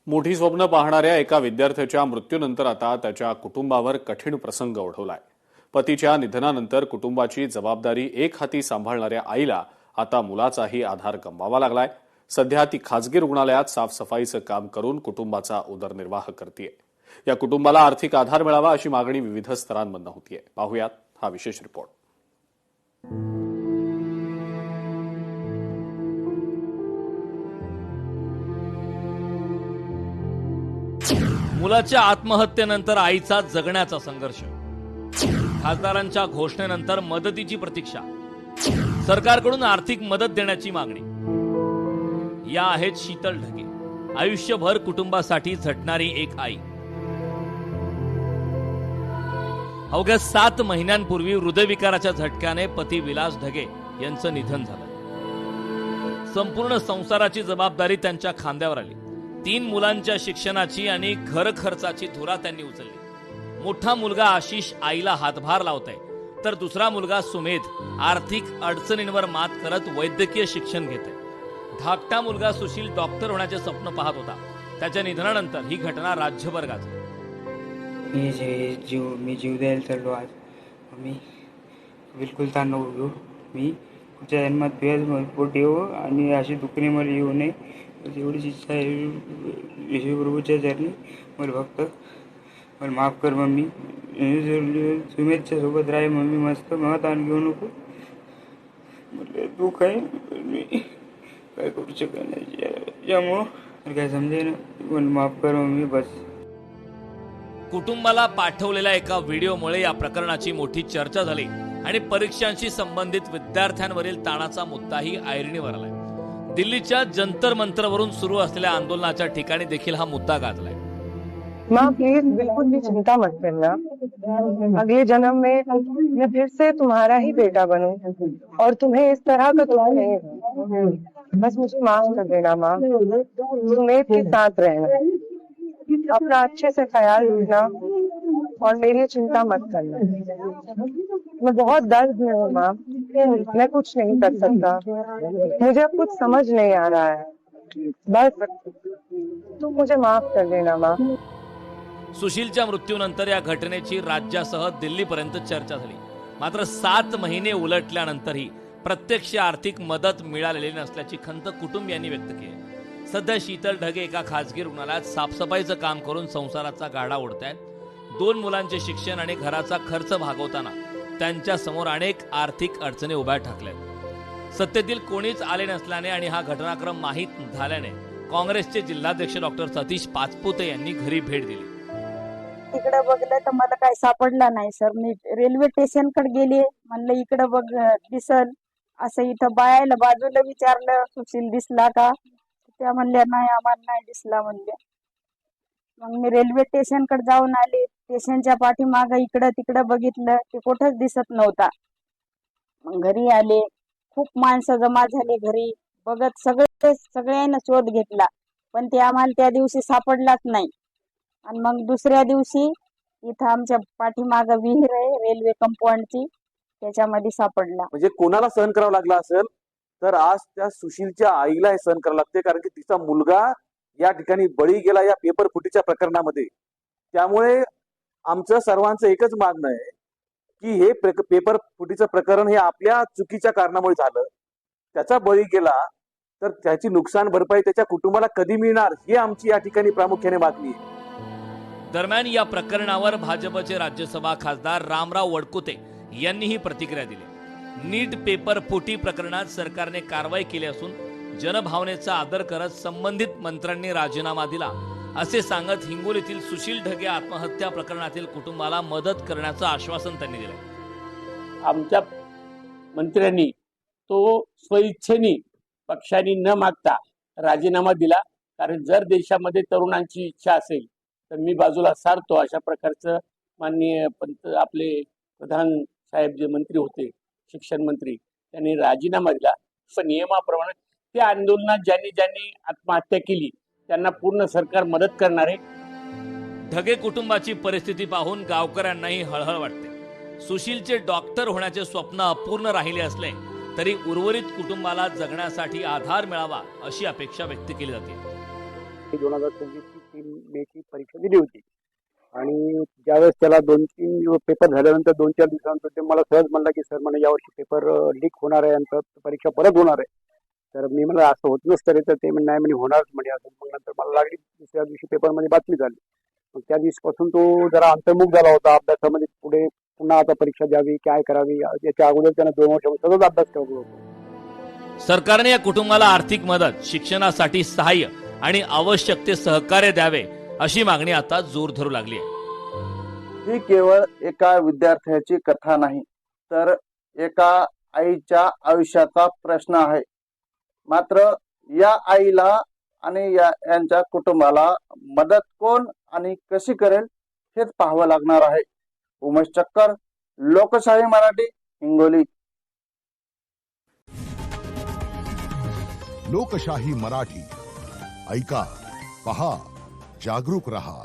मोठी स्वप्न पाहणाऱ्या एका विद्यार्थ्याच्या मृत्यूनंतर आता त्याच्या कुटुंबावर कठीण प्रसंग ओढवलाय। पतीच्या निधनानंतर कुटुंबाची जबाबदारी एक हाती सांभाळणाऱ्या आईला आता मुलाचाही आधार गमवावा लागलाय। सध्या ती खासगी रुग्णालयात साफसफाईचं काम करून कुटुंबाचा उदरनिर्वाह करतेय। या कुटुंबाला आर्थिक आधार मिळावा अशी मागणी विविध स्तरांमधून होतीये। पाहूयात हा विशेष रिपोर्ट। मुलाच्या आत्महत्येनंतर आईचा जगण्याचा संघर्ष, खासदारांच्या घोषणेनंतर मदतीची प्रतीक्षा, सरकारकडून आर्थिक मदत देण्याची मागणी। या आहेत शीतल ढगे, आयुष्यभर कुटुंबासाठी झटणारी एक आई। अवघ्या 7 महिन्यांपूर्वी हृदयविकाराच्या झटक्याने पती विलास ढगे यांचं निधन झालं। संपूर्ण संसाराची जबाबदारी त्यांच्या खांद्यावर आली। 3 मुलांच्या शिक्षणाची आणि घर खर्चाची धुरा त्यांनी उचलली। मोठा मुलगा आशिष आईला हातभार लावतोय, तर दुसरा मुलगा सुमेध आर्थिक अडचणींवर मात करत वैद्यकीय शिक्षण घेतोय। धाकटा मुलगा सुशील डॉक्टर होण्याचे स्वप्न पाहत होता। त्याच्या निधनानंतर ही घटना राज्यभर गाजली। मी जीव द्यायला चाललो आज। मी बिलकुल ताण नको घेऊ। मी पुढच्या जन्मात तुझ्याच पोटी येऊ आणि अशी दुखणे मला येऊ नये, एवढीच इच्छा आहे। विश्वप्रभूच्या चरणी मला फक्त मला माफ कर मम्मी। सुमेधच्या सोबत राही मम्मी, मस्त मला ताण घेऊ नको। मला दुःख आहे, मी काय करू शकत नाही। यामुळं काय समजे ना, मला माफ कर मम्मी बस। कुटुंबाला पाठवलेल्या एका व्हिडिओमुळे या प्रकरणाची मोठी चर्चा झाली आणि परीक्षांशी संबंधित विद्यार्थ्यांवरील ताणाचा मुद्दाही ऐरणीवर आलाय। दिल्लीच्या जंतर मंतरवरून सुरू असलेल्या आंदोलनाच्या ठिकाणी देखील हा मुद्दा गाजलाय। माँ प्लीज बिल्कुल भी चिंता मत करना। अगले जन्म में मैं फिर से तुम्हारा ही बेटा बनूं और तुम्हें इस तरह का दुख नहीं हो। बस मुझे माफ कर देना माँ। सुमेध के साथ रहना, अपना अच्छे से ख्याल रखना और मेरी चिंता मत करना। मैं बहुत दर्द में हूँ माँ, मैं कुछ नहीं कर सकता। मुझे अब कुछ समझ नहीं आ रहा है। बस तुम मुझे माफ कर देना माँ। सुशीलच्या मृत्यूनंतर या घटनेची राज्यासह दिल्लीपर्यंत चर्चा झाली। मात्र 7 महिने उलटल्यानंतरही प्रत्यक्ष आर्थिक मदत मिळालेली नसल्याची खंत कुटुंबियांनी व्यक्त केली। सध्या शीतल ढगे एका खासगी रुग्णालयात साफसफाईचं काम करून संसाराचा गाडा ओढतायत। 2 मुलांचे शिक्षण आणि घराचा खर्च भागवताना त्यांच्या समोर अनेक आर्थिक अडचणी उभ्या ठाकल्यात। सत्तेतील कोणीच आले नसल्याने आणि हा घटनाक्रम माहीत झाल्याने काँग्रेसचे जिल्हाध्यक्ष डॉक्टर सतीश पाचपुते यांनी घरी भेट दिली। इकडे बघलं तर मला काही सापडला नाही सर। मी रेल्वे स्टेशन कडे गेले, म्हणलं इकडे बघ दिसल असं। इथं बायाला बाजूला विचारलं सुशील दिसला का, त्या म्हणल्या नाही आम्हाला नाही दिसला म्हणल्या। मग मी रेल्वे स्टेशन कडे जाऊन आले। स्टेशनच्या पाठीमागं इकडं तिकडं बघितलं, ते कुठंच दिसत नव्हता। मग घरी आले, खूप माणसं जमा झाले घरी। बघत सगळ्यांना शोध घेतला, पण ते आम्हाला त्या दिवशी सापडलाच नाही। आणि मग दुसऱ्या दिवशी इथं आमच्या पाठीमागं विहीर आहे रेल्वे कंपाऊंडची, त्याच्यामध्ये सापडला। म्हणजे कोणाला सहन करावं लागला असेल तर आज त्या सुशीलच्या आईला हे सहन करावं लागते, कारण की तिचा मुलगा या ठिकाणी बळी गेला या पेपर फुटीच्या प्रकरणामध्ये। त्यामुळे आमचं सर्वांचं एकच मागणं आहे की हे पेपर फुटीचं प्रकरण हे आपल्या चुकीच्या कारणामुळे झालं। त्याचा बळी गेला तर त्याची नुकसान भरपाई त्याच्या कुटुंबाला कधी मिळणार, ही आमची या ठिकाणी प्रामुख्याने मागणी आहे। दरम्यान या प्रकरणावर भाजपचे राज्यसभा खासदार रामराव वडकुते यांनीही प्रतिक्रिया दिली। नीट पेपर फुटी प्रकरणात सरकारने कारवाई केली असून जनभावनेचा आदर करत संबंधित मंत्र्यांनी राजीनामा दिला असे सांगत हिंगोलीतील सुशील ढगे आत्महत्या प्रकरणातील कुटुंबाला मदत करण्याचं आश्वासन त्यांनी दिले। आमच्या मंत्र्यांनी तो स्वइच्छेने पक्षाने न मागता राजीनामा दिला, कारण जर देशामध्ये तरुणांची इच्छा असेल तर मी बाजूला सारतो, अशा प्रकारचं माननीय आपले प्रधान साहेब जे मंत्री होते शिक्षण मंत्री, त्यांनी राजीनामा दिला। नियमाप्रमाणे त्या आंदोलनात ज्यांनी आत्महत्या केली त्यांना पूर्ण सरकार मदत करणार आहे। ढगे कुटुंबाची परिस्थिती पाहून गावकऱ्यांनाही हळहळ वाटते। सुशीलचे डॉक्टर होण्याचे स्वप्न अपूर्ण राहिले असले तरी उर्वरित कुटुंबाला जगण्यासाठी आधार मिळावा अशी अपेक्षा व्यक्त केली जाते। की 2024ची 3 मेची परीक्षा दिली होती आणि ज्यावेळेस त्याला 2-3 पेपर झाल्यानंतर 2-4 दिवसानंतर ते मला सहज म्हणला की सर म्हणे यावर्षी पेपर लीक होणार आहे आणि परीक्षा परत होणार आहे. तर मी म्हणलं असं होत नसतं रे, तर ते नाही म्हणे होणारच म्हणे असं. मग नंतर मला लागली दुसऱ्या दिवशी पेपरमध्ये बातमी झाली. मग त्या दिवसापासून तो जरा अंतर्मुख झाला होता अभ्यासामध्ये. पुढे पुन्हा आता परीक्षा द्यावी, काय करावी, याच्या अगोदर त्यानं 2 वर्षापासून सतत अभ्यास करत होतो. सरकारने या कुटुंबाला आर्थिक मदत, शिक्षणासाठी सहाय्य आणि आवश्यक ते सहकार्य द्यावे अशी मागणी आता जोर धरू लागली आहे. ही केवळ एका विद्यार्थ्याची कथा नाही, तर एका आईच्या आयुष्याचा प्रश्न आहे. मात्र या आईला आणि यांच्या कुटुंबाला मदत कोण आणि कशी करेल हेच पाहावं लागणार आहे. उमेश चक्कर, लोकशाही मराठी, हिंगोली. लोकशाही मराठी ऐका, पहा, जागरूक रहा.